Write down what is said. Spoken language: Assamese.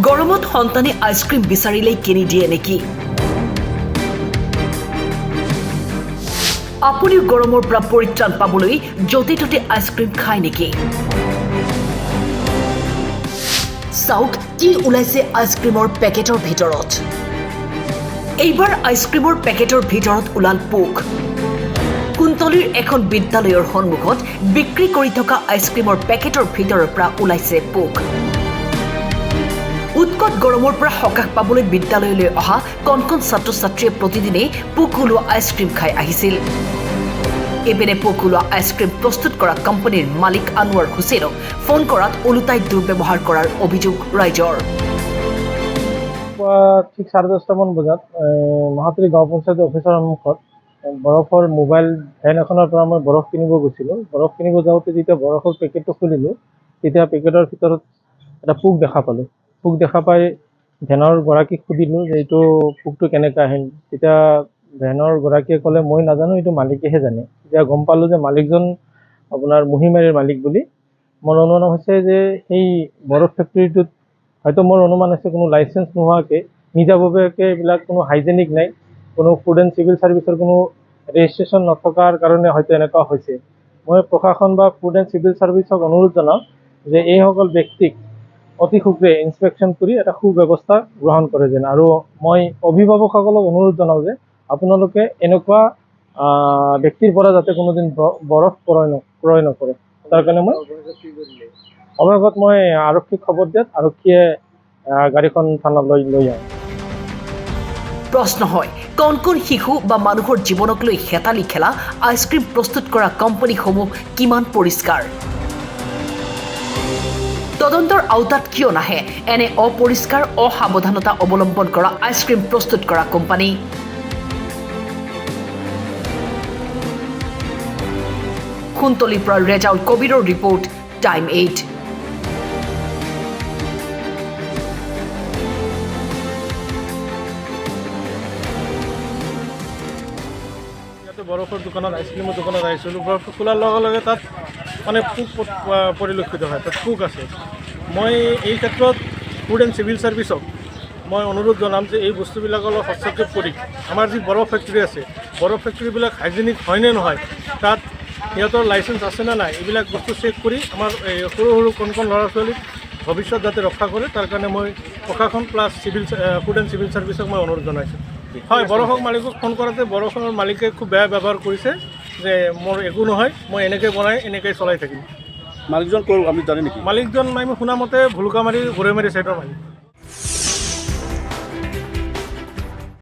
গৰমত সন্তানে আইচক্ৰীম বিচাৰিলেই কিনি দিয়ে নেকি? আপুনিও গৰমৰ পৰা পৰিত্ৰাণ পাবলৈ য'তে ত'তে আইচক্ৰীম খায় নেকি? চাওক কি ওলাইছে আইচক্ৰীমৰ পেকেটৰ ভিতৰত। এইবাৰ আইচক্ৰীমৰ পেকেটৰ ভিতৰত ওলাল পোক। কুন্তলীৰ এখন বিদ্যালয়ৰ সন্মুখত বিক্ৰী কৰি থকা আইচক্ৰীমৰ পেকেটৰ ভিতৰৰ পৰা ওলাইছে পোক। উৎকট গৰমৰ পৰা সকাহ পাবলৈ বিদ্যালয়লৈ অহা কণ ছাত্ৰ ছাত্ৰীয়ে প্ৰতিদিনে পোক ওলোৱা আইচক্ৰীম খাই আহিছিল। এপিনে পোক ওলোৱা আইচক্ৰীম প্ৰস্তুত কৰা কোম্পানীৰ মালিক আনোৱাৰ হুছেইনক ফোন কৰাত ওলোটাই দুৰ্ব্যৱহাৰ কৰাৰ অভিযোগ ৰাইজৰ। ঠিক 10:30মান বজাত মহাতলী গাঁও পঞ্চায়ত অফিচৰ সন্মুখত বৰফৰ মোবাইল ভেন এখনৰ পৰা মই বৰফ কিনিব গৈছিলোঁ। বৰফ কিনিব যাওঁতে যেতিয়া বৰফৰ পেকেটটো খুলিলোঁ, তেতিয়া পেকেটৰ ভিতৰত এটা পোক দেখা পালোঁ। পোক দেখা পাই ভেনৰ গৰাকীক সুধিলোঁ যে এইটো পোকটো কেনেকৈ আহিল। তেতিয়া ভেনৰ গৰাকীয়ে ক'লে, মই নাজানো, এইটো মালিকেহে জানে। তেতিয়া গম পালোঁ যে মালিকজন আপোনাৰ মহিমাৰীৰ মালিক বুলি। মোৰ অনুমান হৈছে যে সেই বৰফ ফেক্টৰীটোত হয়তো মোৰ অনুমান হৈছে কোনো লাইচেঞ্চ নোহোৱাকৈ নিজাববীয়াকৈ এইবিলাক কোনো হাইজেনিক নাই, কোনো ফুড এণ্ড চিভিল ছাৰ্ভিচৰ কোনো ৰেজিষ্ট্ৰেশ্যন নথকাৰ কাৰণে হয়তো এনেকুৱা হৈছে। মই প্ৰশাসন বা ফুড এণ্ড চিভিল ছাৰ্ভিচক অনুৰোধ জনাওঁ যে এইসকল ব্যক্তিক অতি শীঘ্ৰে ইনস্পেকশ্যন কৰি এটা সুব্যৱস্থা গ্ৰহণ কৰে যেন। আৰু মই অভিভাৱকসকলক অনুৰোধ জনাওঁ যে আপোনালোকে এনেকুৱা ব্যক্তিৰ পৰা যাতে কোনোদিন বৰফ ক্ৰয় নকৰে। তাৰ কাৰণে মই অৱশেষত মই আৰক্ষীক খবৰ দিয়াত আৰক্ষীয়ে গাড়ীখন থানালৈ লৈ আহে। প্ৰশ্ন হয়, কণ শিশু বা মানুহৰ জীৱনক লৈ হেতালি খেলা আইচক্ৰীম প্ৰস্তুত কৰা কোম্পানীসমূহ কিমান পৰিষ্কাৰ? তদন্তৰ আওতাত কিয় নাহে এনে অপৰিষ্কাৰ অসাৱধানতা অৱলম্বন কৰা আইচক্ৰীম প্ৰস্তুত কৰা কোম্পানী? কুন্তলীৰ পৰা ৰেজাউল কবিৰৰ ৰিপৰ্ট, টাইম 8। বৰফৰ দোকানত আইচক্ৰীমৰ দোকানত আহিছিলোঁ। বৰফটো খোলাৰ লগে লগে তাত মানে পোক পৰিলক্ষিত হয়, তাত পোক আছে। মই এই ক্ষেত্ৰত ফুড এণ্ড চিভিল ছাৰ্ভিচক মই অনুৰোধ জনাম যে এই বস্তুবিলাক অলপ হস্তক্ষেপ কৰি আমাৰ যি বৰফ ফেক্টৰী আছে, বৰফ ফেক্টৰীবিলাক হাইজেনিক হয়নে নহয়, তাত সিহঁতৰ লাইচেঞ্চ আছে নে নাই, এইবিলাক বস্তু চেক কৰি আমাৰ এই সৰু কণ ল'ৰা ছোৱালীক ভৱিষ্যত যাতে ৰক্ষা কৰে, তাৰ কাৰণে মই প্ৰশাসন প্লাছ ফুড এণ্ড চিভিল ছাৰ্ভিচক মই অনুৰোধ জনাইছোঁ। হয়, বৰফৰ মালিকক ফোন কৰাতে বৰফৰ মালিকে খুব বেয়া ব্যৱহাৰ কৰিছে যে মোৰ একো নহয়, মই এনেকৈ বনাই এনেকৈ চলাই থাকিম। মালিকজন ক'ৰ আপুনি জানে নেকি? মালিকজন আমি শুনা মতে ভুলুকামাৰী গৰৈমাৰী ছাইডৰ মালিক।